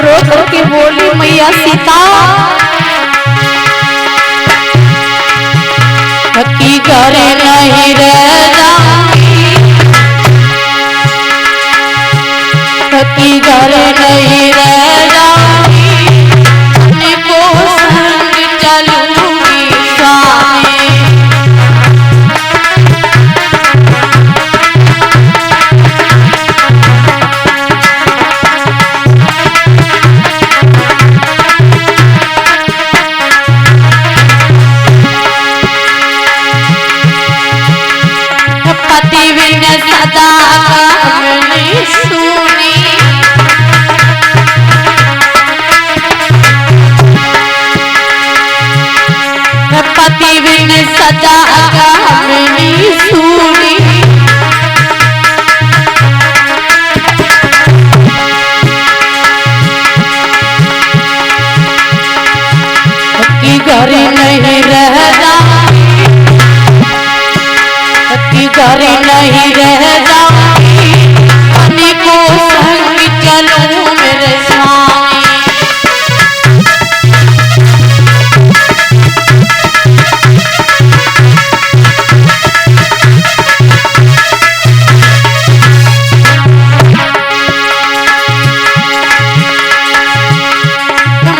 रो करके बोली मैया सीता की घर नहीं रह जाऊंगी, की घर नहीं रह जाऊंगी, अपने को संग चलूंगी स्वामी। पति बिन सदा नहीं सुनी, पति बिन सदा नहीं सुनी, कि घर नहीं रह जाऊंगी, कि घर नहीं रह जाऊंगी, अपने को संग चलूं मेरे स्वामी।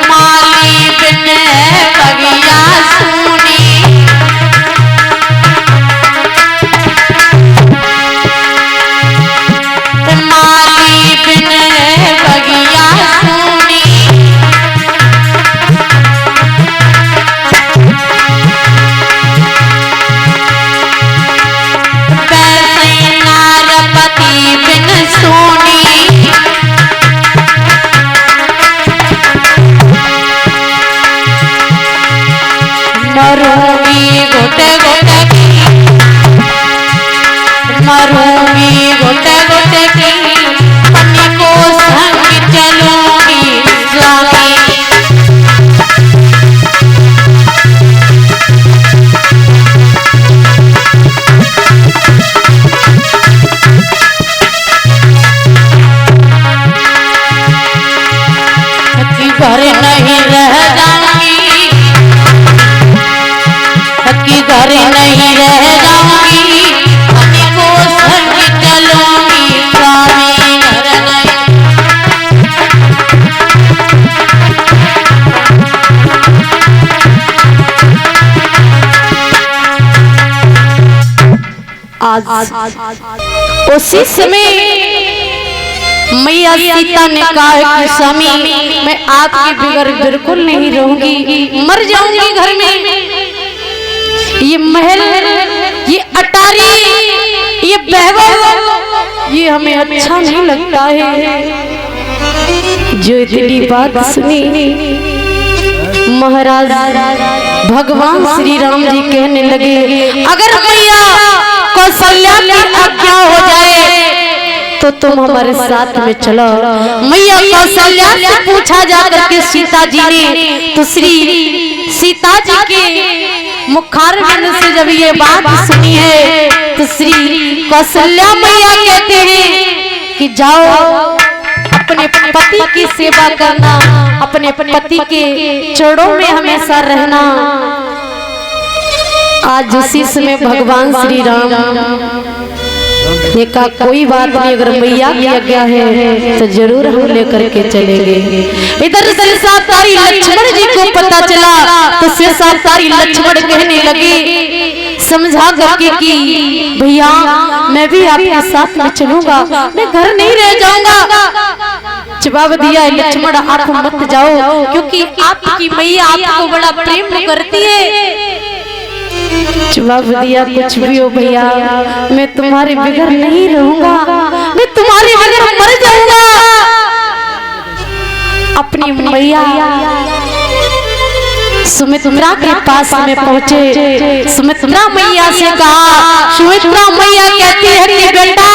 माली बिन बगिया सुनी, माली बिन बगिया सुनी, पैसे नारपति बिन सोनी, मरूंगी गोटे गोटे की, मरूंगी गोटे गोटे की, अपने को संग चलूंगी स्वामी। कि घर नहीं रह जाऊंगी, कि घर नहीं रह जाऊंगी, अपने को संग चलूंगी स्वामी। घर नहीं आज उसी समय मैया सीता ने कहा कि स्वामी मैं आपके बगैर बिल्कुल नहीं रहूंगी, मर जाऊंगी घर में। ये महल, ये अटारी, ये वैभव, ये हमें अच्छा नहीं लगता है। जो इतनी बात सुनी महाराज भगवान श्री राम जी कहने लगे, अगर मैया कौशल्या की आज्ञा हो जाए तो तुम हमारे साथ में चलो। मैया कौशल्या से पूछा जाकर के सीता जी ने, तो श्री सीता जी के मुखारविंद से जब ये बात सुनी है तो श्री कौशल्या मैया कहते हैं कि जाओ अपने पति की सेवा करना, अपने पति के चरणों में हमेशा रहना। आज उसी समय भगवान श्री राम ने कहा कोई बात नहीं, अगर मैया की आज्ञा है तो जरूर हम लेकर के चलेंगे। इधर से सातारी लक्ष्मण जी को पता चला तो फिर सातारी लक्ष्मण कहने लगे समझा करके कि भैया मैं भी आपके साथ में चलूंगा, मैं घर नहीं रह जाऊंगा। जवाब दिया लक्ष्मण आप मत जाओ, क्योंकि आपकी मैया आपको बड़ा प्रेम करती है। जवाब दिया कुछ भी हो भैया, मैं तुम्हारे बगैर नहीं रहूंगा, मैं तुम्हारे बगैर मर जाऊंगा। अपनी मैया सुमित्रा के पास में पहुंचे। सुमित्रा मैया से कहा, सुमित्रा मैया कहती है कि बेटा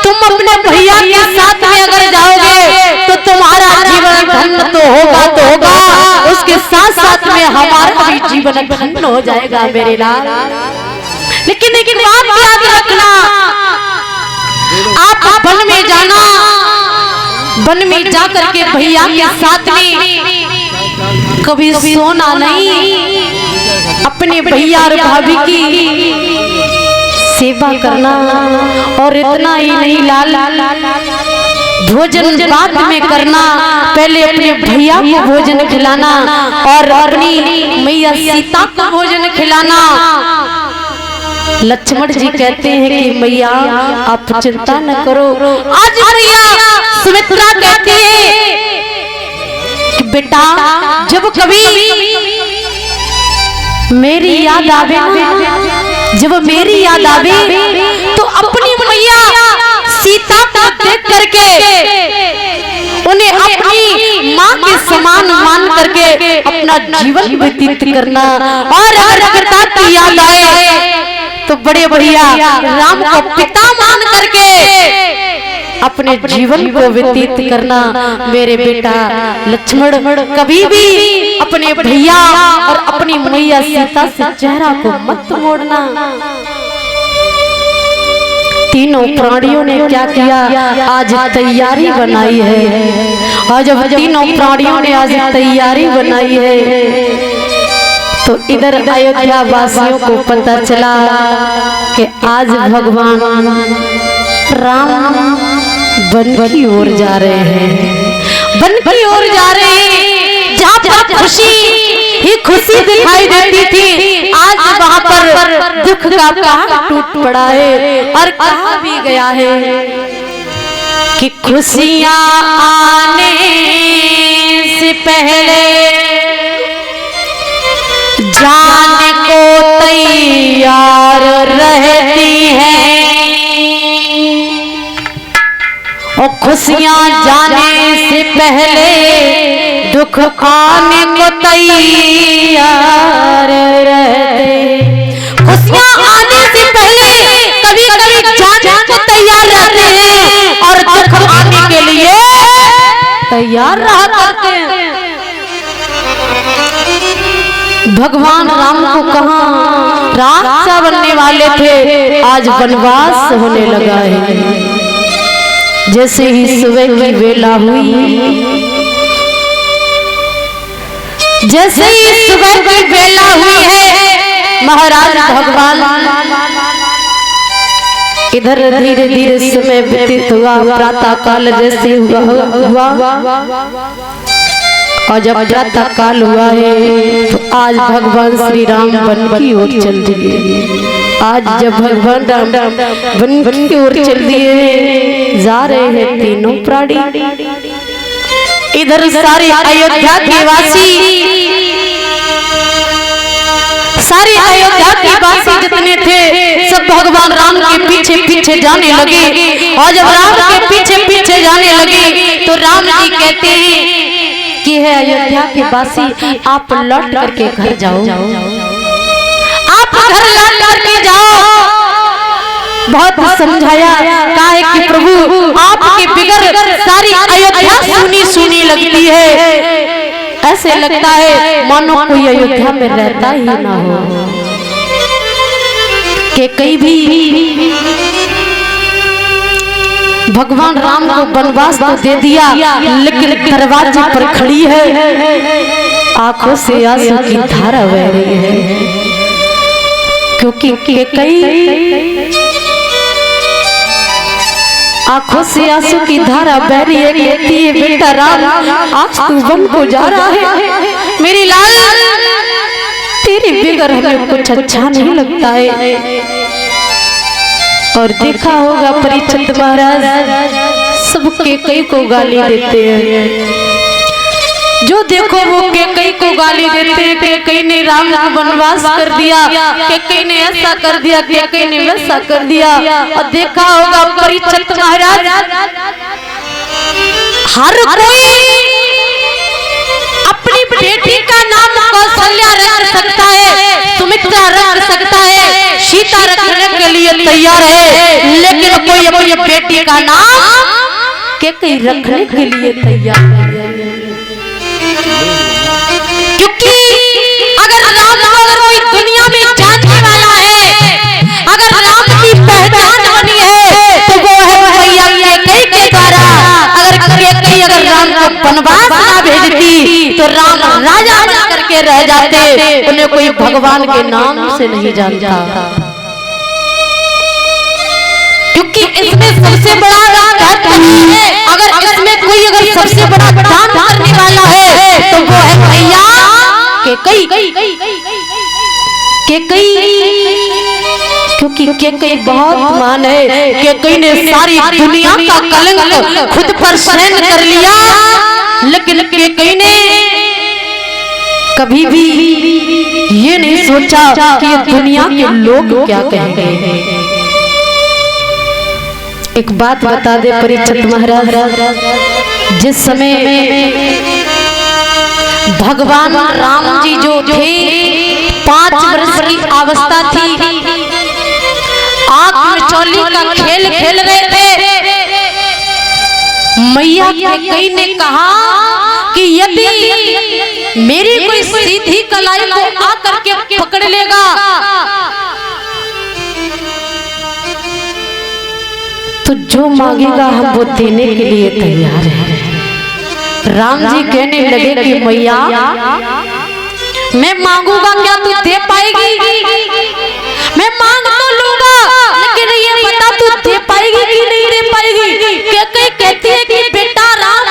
तुम अपने भैया के साथ में अगर जाओगे तो तुम्हारा जीवन धन्य तो होगा, उसके साथ साथ में हमारा भी जीवन धन्य हो जाएगा मेरे लाल। लेकिन एक बात याद रखना, आप वन में जाना, वन में जाकर के भैया के साथ में कभी सोना नहीं, अपने भैया और भाभी की सेवा करना। और इतना ही नहीं लाल, भोजन बाद में करना, पहले अपने भैया को भोजन खिलाना और अपनी मैया सीता को भोजन खिलाना। लक्ष्मण जी कहते हैं कि मैया आप चिंता न करो। आज मैया सुमित्रा कहती है कि बेटा जब कभी मेरी याद आवे, जब मेरी याद आवे तो अपनी मैया सीता को देख करके उन्हें अपनी माँ के समान मान करके अपना जीवन व्यतीत करना। और अगर की याद आए तो बड़े बढ़िया राम को पिता मान करके अपने जीवन को व्यतीत करना। मेरे बेटा लक्ष्मण कभी भी अपने भैया और अपनी मैया सीता से चेहरा को मत मोड़ना। तीनों प्राणियों ने क्या किया, आज तैयारी बनाई है। और जब तीनों प्राणियों ने आज तैयारी बनाई है तो इधर अयोध्या वासियों को पता चला कि आज भगवान राम वन की ओर जा रहे हैं, वन की ओर जा रहे हैं। जहाँ पर खुशी ही खुशी दिखाई देती थी, आज वहाँ पर दुख का पहाड़ टूट पड़ा है। और कहा भी गया है कि खुशियाँ आने से पहले जाने को तैयार रहती हैं और खुशियाँ जाने से पहले दुख आने को तैयार रहते। खुशियाँ आने से पहले कभी कभी जाने को तैयार रहते हैं और दुख आने के लिए तैयार रहा करते हैं। भगवान राम को कहाँ राजा बनने वाले थे, आज वनवास होने लगा है। जैसे ही सुबह की वेला हुई, जैसे ही सुबह की वेला हुई है, महाराज भगवान इधर धीरे धीरे समय व्यतीत हुआ। प्रातः काल जैसे हुआ और जब प्रातः काल हुआ है तो आज भगवान श्री राम वन की ओर चल दिए। आज जब भगवान राम वन की ओर चल दिए जा रहे हैं तीनों प्राणी। इधर सारे अयोध्या के वासी, सारे अयोध्या के वासी जितने थे सब भगवान राम के पीछे पीछे जाने लगे। और जब राम के पीछे पीछे जाने लगे तो राम जी कहते हैं कि है अयोध्या के वासी आप लौट करके घर जाओ, आप घर लौट करके जाओ। बहुत समझाया, कहा है कि प्रभु आपके बिगर सारी अयोध्या सुनी सुनी लगती है, ऐसे लगता है मानो कोई अयोध्या में रहता ही ना हो। कि कहीं भी भगवान राम को वनवास तो दे दिया, लेकिन दरवाजे पर खड़ी है, आंखों से आंसू की धारा बह रही है। क्योंकि कई आंखों से आंसू की धारा बह रही है। कहती है बेटा राम आज तू वन को जा रहा है, मेरी लाल तेरे बगैर हमें कुछ अच्छा नहीं लगता है। और देखा होगा परीक्षित महाराज सबके कई को गाली देते हैं, जो देखो वो कई को गाली देते हैं। कई ने राम को वनवास कर दिया, कई ने ऐसा कर दिया, कई ने वैसा कर दिया। और देखा होगा परीक्षित महाराज हर कोई अपनी बेटी का नाम कौशल्या रख सकता है, सुमित्रा रख सकता है, सीता रखने के लिए तैयार है, लेकिन कोई अपनी बेटी का नाम कई रखने के लिए तैयार नहीं है। क्योंकि अगर राम अगर कोई दुनिया में जानने वाला है, अगर राम की पहचान बनी है तो वो है मैया कई के द्वारा। अगर कई तो राम राजा बन करके रह जाते, उन्हें कोई भगवान के नाम से नहीं जानता। क्योंकि इसमें सबसे बड़ा अगर इसमें कोई अगर सबसे बड़ा दान करने वाला है तो वो है भैया केकई। क्योंकि केकई बहुत मान है, केकई ने सारी दुनिया का कलंक खुद पर सहन कर लिया, लेकिन केकई ने कभी भी ये नहीं सोचा कि ये दुनिया के लोग क्या कहेंगे। एक बात बता दे परीक्षित महाराज, जिस समय भगवान राम जी जो थे 5 वर्ष की अवस्था थी, आग में चौली का खेल खेल रहे थे, मैया केकई ने कहा कि यदि मेरी कोई सीधी कलाई को आकर के पकड़ लेगा तो जो मांगेगा हम वो देने के लिए तैयार है। राम जी कहने लगे कि मैया मैं मांगूंगा क्या तू दे पाएगी? मैं मांग तो लूंगा, लेकिन ये बता तू दे पाएगी कि नहीं दे पाएगी? केकई कहती है कि बेटा राम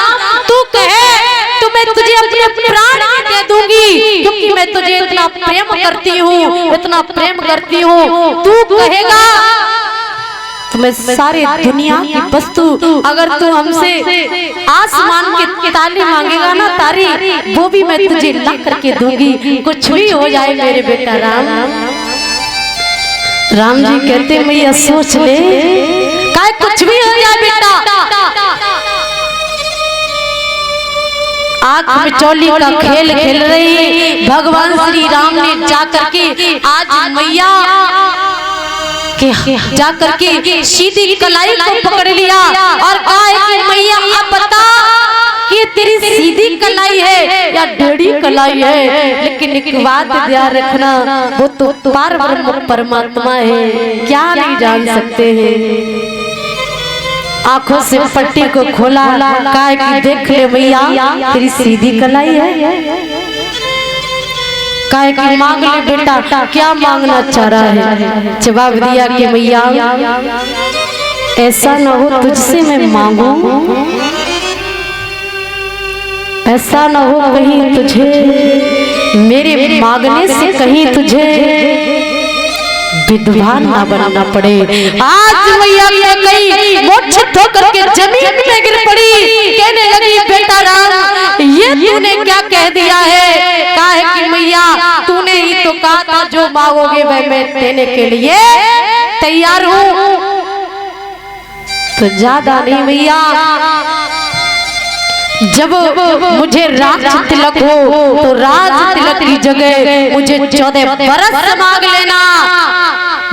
तू कहे तो मैं तुझे अपने प्राण दे दूंगी, क्योंकि मैं तुझे इतना प्रेम करती हूँ, इतना प्रेम करती हूँ। तू कहेगा तो मैं सारी दुनिया की वस्तु, अगर तू हमसे आसमान की ताली मांगेगा ना तारी, वो भी मैं तुझे ला करके दूंगी, कुछ भी हो जाए मेरे बेटा राम। राम जी कहते मैया सोच ले, काय कुछ भी हो जाए बेटा। आग में चौली का खेल खेल रही भगवान श्री राम ने जाकर के आज मैया जाकर के सीधी कलाई को पकड़ लिया और कहा कि मैया अब बता कि तेरी सीधी कलाई है या टेढ़ी कलाई है, लेकिन एक बात ध्यान रखना, वो तो पार ब्रह्म परमात्मा है, क्या नहीं जान सकते हैं। आंखों से पट्टी को खोला, कहा कि देख ले मैया तेरी सीधी कलाई है, काहे की मांग ले बेटा, क्या मांगना चाह रहा है? जवाब दिया कि मैया ऐसा न हो तुझसे मैं मांगू, ऐसा न हो कहीं तुझे मेरे मांगने से कहीं तुझे विधवा ना बनना पड़े। आज मैया केकई मूर्छित होकर के जमीन में गिर पड़ी, कहने लगी बेटा राम ये तूने क्या कह दिया है? काहे कि मैया तूने ही तो कहा था जो मांगोगे वह मैं देने के लिए तैयार हूँ। तो ज्यादा नहीं मैया, जब मुझे राज तिलक हो तो राज तिलक की जगह मुझे 14 बरस मांग लेना,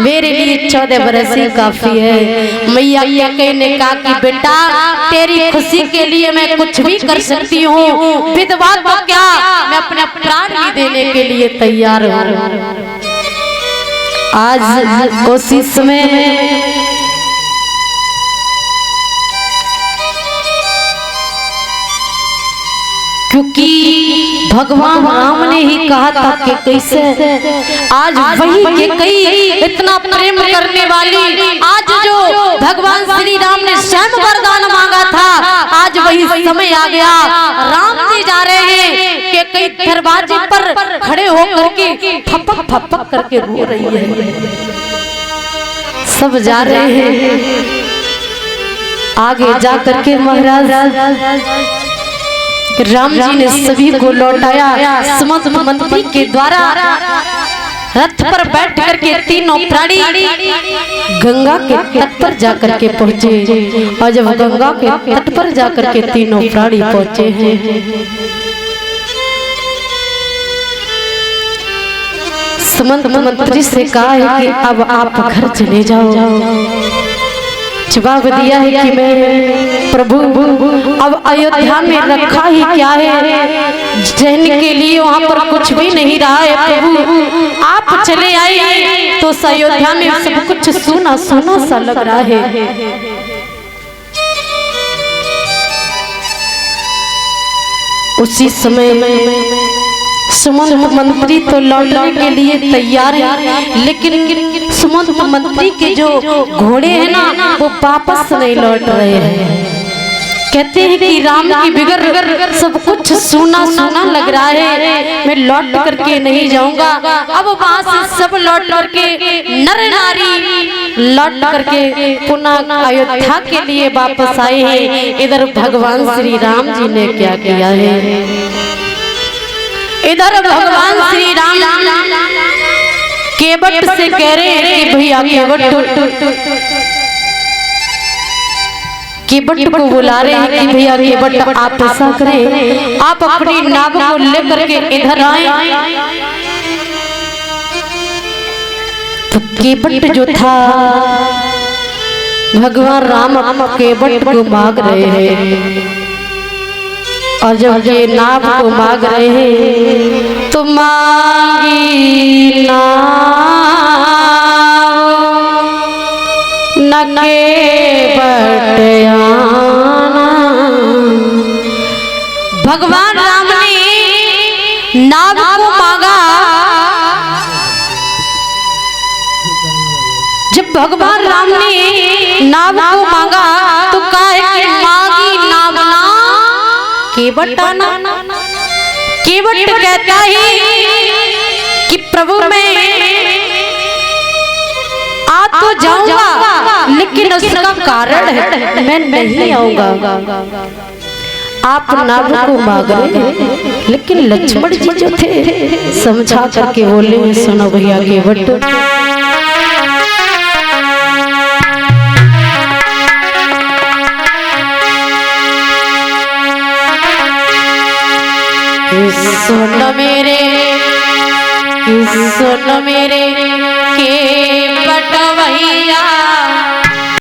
मेरे लिए 14 बरस ही काफी है। मैया केकई ने कहा कि बेटा तेरी खुशी के लिए मैं कुछ भी कर सकती हूँ, विधवा तो क्या मैं अपने प्राण भी देने के लिए तैयार हूँ। आज उसी समय क्योंकि भगवान राम ने ही कहा था कि कैसे आज वही केकई इतना प्रेम करने वाली, आज जो भगवान श्री राम ने स्वयं वरदान मांगा था, आज वही समय आ गया। राम जी जा रहे हैं, केकई दरवाजे पर खड़े होकर के फपक फपक करके रो रही है। सब जा रहे हैं, आगे जा करके महाराज राम जी ने सभी को लौटाया। समस्त मंत्री के द्वारा रथ पर बैठ करके तीनों प्राणी गंगा के तट पर जाकर के पहुंचे, और जब गंगा के तट पर जाकर के तीनों प्राणी पहुंचे हैं, समस्त मंत्री से कहा है कि अब आप घर चले जाओ। जवाब दिया है कि मैं प्रभु अब अयोध्या में रखा ही क्या है, रहने के लिए वहाँ पर कुछ भी नहीं रहा है। प्रभु आप चले आए तो अयोध्या में सब कुछ सुना सुना सा लग रहा है। उसी समय में सुमंत मंत्री तो लौटने के लिए तैयार है, लेकिन सुमंत मंत्री के जो घोड़े हैं ना वो वापस नहीं लौट रहे हैं। कहते हैं कि राम की बिगड़ सब कुछ सूना सूना लग रहा है, मैं लौट करके नहीं जाऊंगा। अब वहां से सब लौट करके नर नारी लौट करके पुनः अयोध्या के लिए वापस आए हैं। इधर भगवान श्री राम जी ने क्या किया है, इधर भगवान श्री राम केवट से कह रहे हैं कि भैया केवट को बुला रहे हैं कि भैया केवट आप ऐसा करें, आप अपनी नाव को लेकर के इधर आए। तो केवट जो था भगवान राम केवट को मांग रहे हैं, और जब ये नाव को मांग रहे हैं तो मांगी न केवट आना। भगवान राम ने नाव को मांगा। जब भगवान राम ने नाव को मांगा तो कहा कि मांगी नाव ना केवट आना। केवट कहता है कि प्रभु मैं आ तो जाऊंगा, लेकिन उसका कारण है मैं नहीं आऊंगा। आप नाव को मांग रहे हैं, लेकिन लक्ष्मण जी जो थे समझा करके बोले सुनो भैया केवट, सुन मेरे केवट भैया